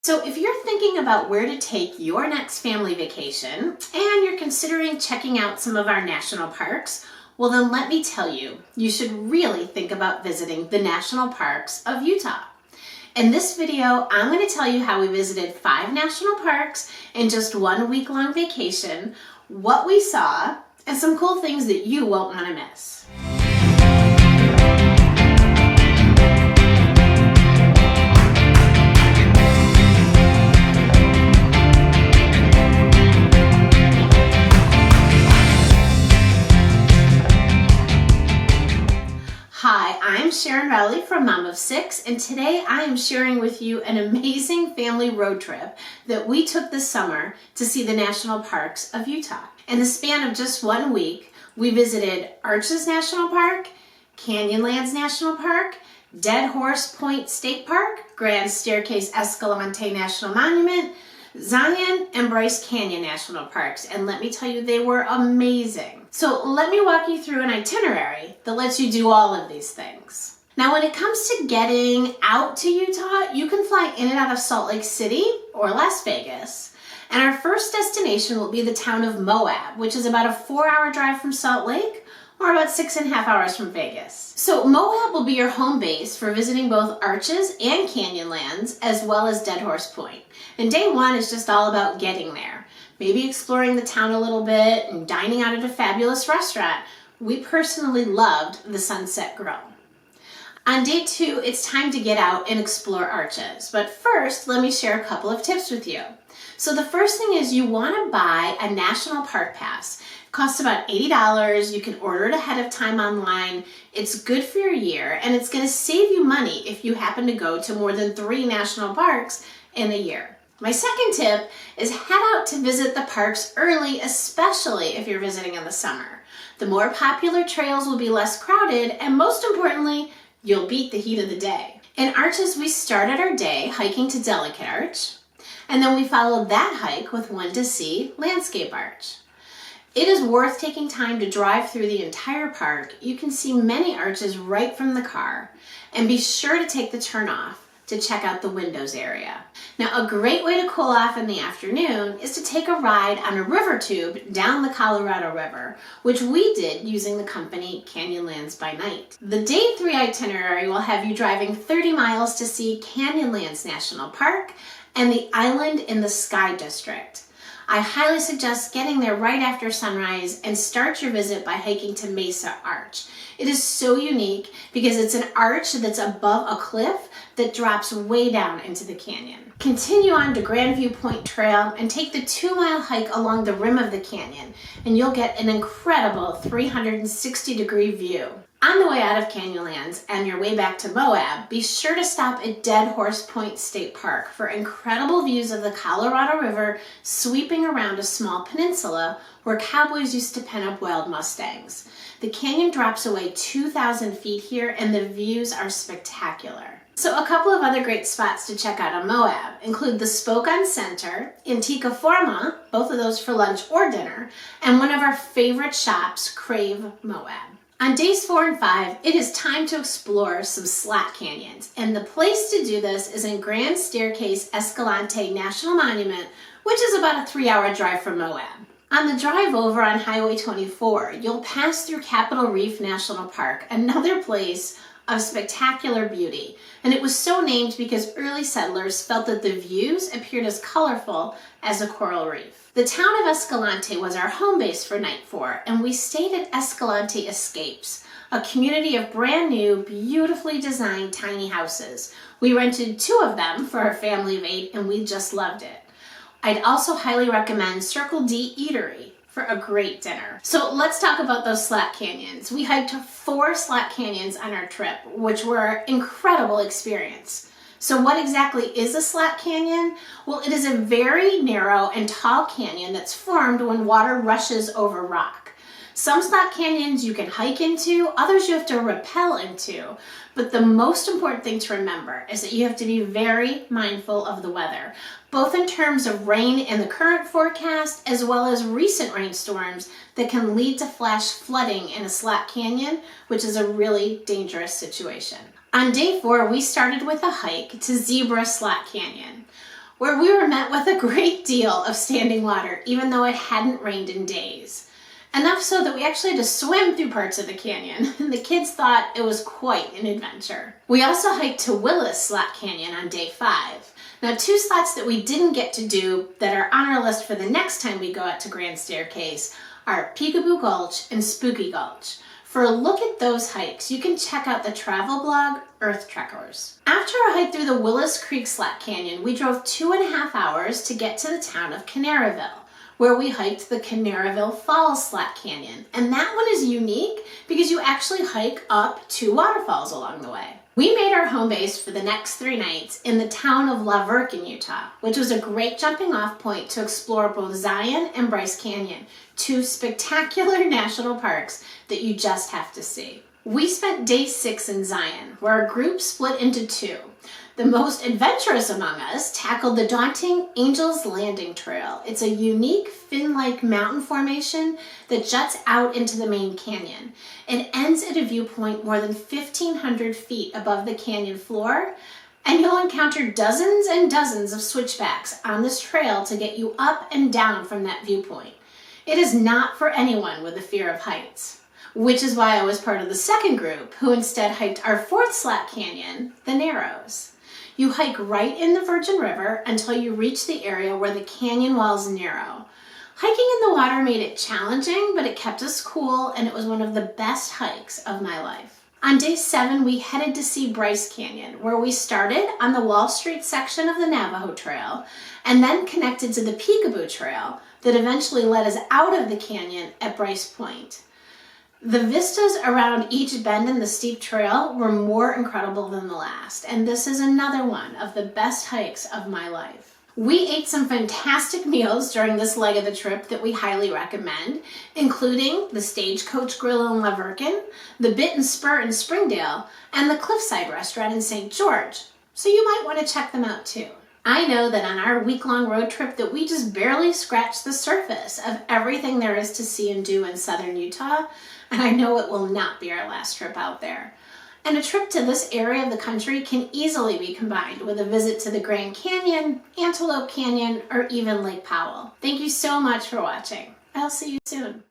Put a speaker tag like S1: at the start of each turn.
S1: So if you're thinking about where to take your next family vacation and you're considering checking out some of our national parks, well then let me tell you, you should really think about visiting the national parks of Utah. In this video, I'm going to tell you how we visited 5 national parks in just 1 week-long vacation, what we saw, and some cool things that you won't want to miss. Hi, I'm Sharon Rowley from Mom of 6, and today I am sharing with you an amazing family road trip that we took this summer to see the national parks of Utah. In the span of just 1 week, we visited Arches National Park, Canyonlands National Park, Dead Horse Point State Park, Grand Staircase-Escalante National Monument, Zion and Bryce Canyon National Parks, and let me tell you, they were amazing. So let me walk you through an itinerary that lets you do all of these things. Now, when it comes to getting out to Utah, you can fly in and out of Salt Lake City or Las Vegas. And our first destination will be the town of Moab, which is about a 4-hour drive from Salt Lake or about 6.5 hours from Vegas. So Moab will be your home base for visiting both Arches and Canyonlands, as well as Dead Horse Point. And day 1 is just all about getting there. Maybe exploring the town a little bit and dining out at a fabulous restaurant. We personally loved the Sunset Grill. On day 2, it's time to get out and explore Arches. But first, let me share a couple of tips with you. So the first thing is you want to buy a national park pass. It costs about $80. You can order it ahead of time online. It's good for your year, and it's going to save you money if you happen to go to more than 3 national parks in a year. My second tip is head out to visit the parks early, especially if you're visiting in the summer. The more popular trails will be less crowded, and most importantly, you'll beat the heat of the day. In Arches, we started our day hiking to Delicate Arch, and then we followed that hike with one to see Landscape Arch. It is worth taking time to drive through the entire park. You can see many arches right from the car, and be sure to take the turn off to check out the windows area. Now, a great way to cool off in the afternoon is to take a ride on a river tube down the Colorado River, which we did using the company Canyonlands by Night. The day 3 itinerary will have you driving 30 miles to see Canyonlands National Park and the Island in the Sky District. I highly suggest getting there right after sunrise and start your visit by hiking to Mesa Arch. It is so unique because it's an arch that's above a cliff that drops way down into the canyon. Continue on to Grandview Point Trail and take the 2-mile hike along the rim of the canyon, and you'll get an incredible 360-degree view. On the way out of Canyonlands and your way back to Moab, be sure to stop at Dead Horse Point State Park for incredible views of the Colorado River sweeping around a small peninsula where cowboys used to pen up wild mustangs. The canyon drops away 2,000 feet here, and the views are spectacular. So a couple of other great spots to check out on Moab include the Spoke-on Center, Antica Forma, both of those for lunch or dinner, and one of our favorite shops, Crave Moab. On days 4 and 5, it is time to explore some slat canyons, and the place to do this is in Grand Staircase-Escalante National Monument, which is about a 3-hour drive from Moab. On the drive over on Highway 24, you'll pass through Capitol Reef National Park, another place of spectacular beauty, and it was so named because early settlers felt that the views appeared as colorful as a coral reef. The town of Escalante was our home base for night 4, and we stayed at Escalante Escapes, a community of brand new, beautifully designed tiny houses. We rented 2 of them for a family of 8, and we just loved it. I'd also highly recommend Circle D Eatery for a great dinner. So let's talk about those slat canyons. We hiked 4 slat canyons on our trip, which were an incredible experience. So what exactly is a slat canyon? Well, it is a very narrow and tall canyon that's formed when water rushes over rock. Some slat canyons you can hike into, others you have to rappel into. But the most important thing to remember is that you have to be very mindful of the weather, both in terms of rain in the current forecast, as well as recent rainstorms that can lead to flash flooding in a slat canyon, which is a really dangerous situation. On day 4, we started with a hike to Zebra Slat Canyon. where we were met with a great deal of standing water, even though it hadn't rained in days. Enough so that we actually had to swim through parts of the canyon, and the kids thought it was quite an adventure. We also hiked to Willis Slot Canyon on day 5. Now, 2 slots that we didn't get to do that are on our list for the next time we go out to Grand Staircase are Peekaboo Gulch and Spooky Gulch. For a look at those hikes, you can check out the travel blog Earth Trekkers. After a hike through the Willis Creek Slot Canyon, we drove 2.5 hours to get to the town of Canaryville, where we hiked the Canaryville Falls Slot Canyon. And that one is unique because you actually hike up 2 waterfalls along the way. We made our home base for the next 3 nights in the town of Verkin, Utah, which was a great jumping off point to explore both Zion and Bryce Canyon, 2 spectacular national parks that you just have to see. We spent day 6 in Zion, where our group split into 2. The most adventurous among us tackled the daunting Angel's Landing Trail. It's a unique fin-like mountain formation that juts out into the main canyon. It ends at a viewpoint more than 1,500 feet above the canyon floor, and you'll encounter dozens and dozens of switchbacks on this trail to get you up and down from that viewpoint. It is not for anyone with a fear of heights, which is why I was part of the second group who instead hiked our 4th slot canyon, the Narrows. You hike right in the Virgin River until you reach the area where the canyon walls narrow. Hiking in the water made it challenging, but it kept us cool, and it was one of the best hikes of my life. On day 7, we headed to see Bryce Canyon, where we started on the Wall Street section of the Navajo Trail, and then connected to the Peekaboo Trail that eventually led us out of the canyon at Bryce Point. The vistas around each bend in the steep trail were more incredible than the last, and this is another one of the best hikes of my life. We ate some fantastic meals during this leg of the trip that we highly recommend, including the Stagecoach Grill in Verkin, the Bit and Spur in Springdale, and the Cliffside Restaurant in St. George, so you might want to check them out too. I know that on our week-long road trip that we just barely scratched the surface of everything there is to see and do in southern Utah, and I know it will not be our last trip out there. And a trip to this area of the country can easily be combined with a visit to the Grand Canyon, Antelope Canyon, or even Lake Powell. Thank you so much for watching. I'll see you soon.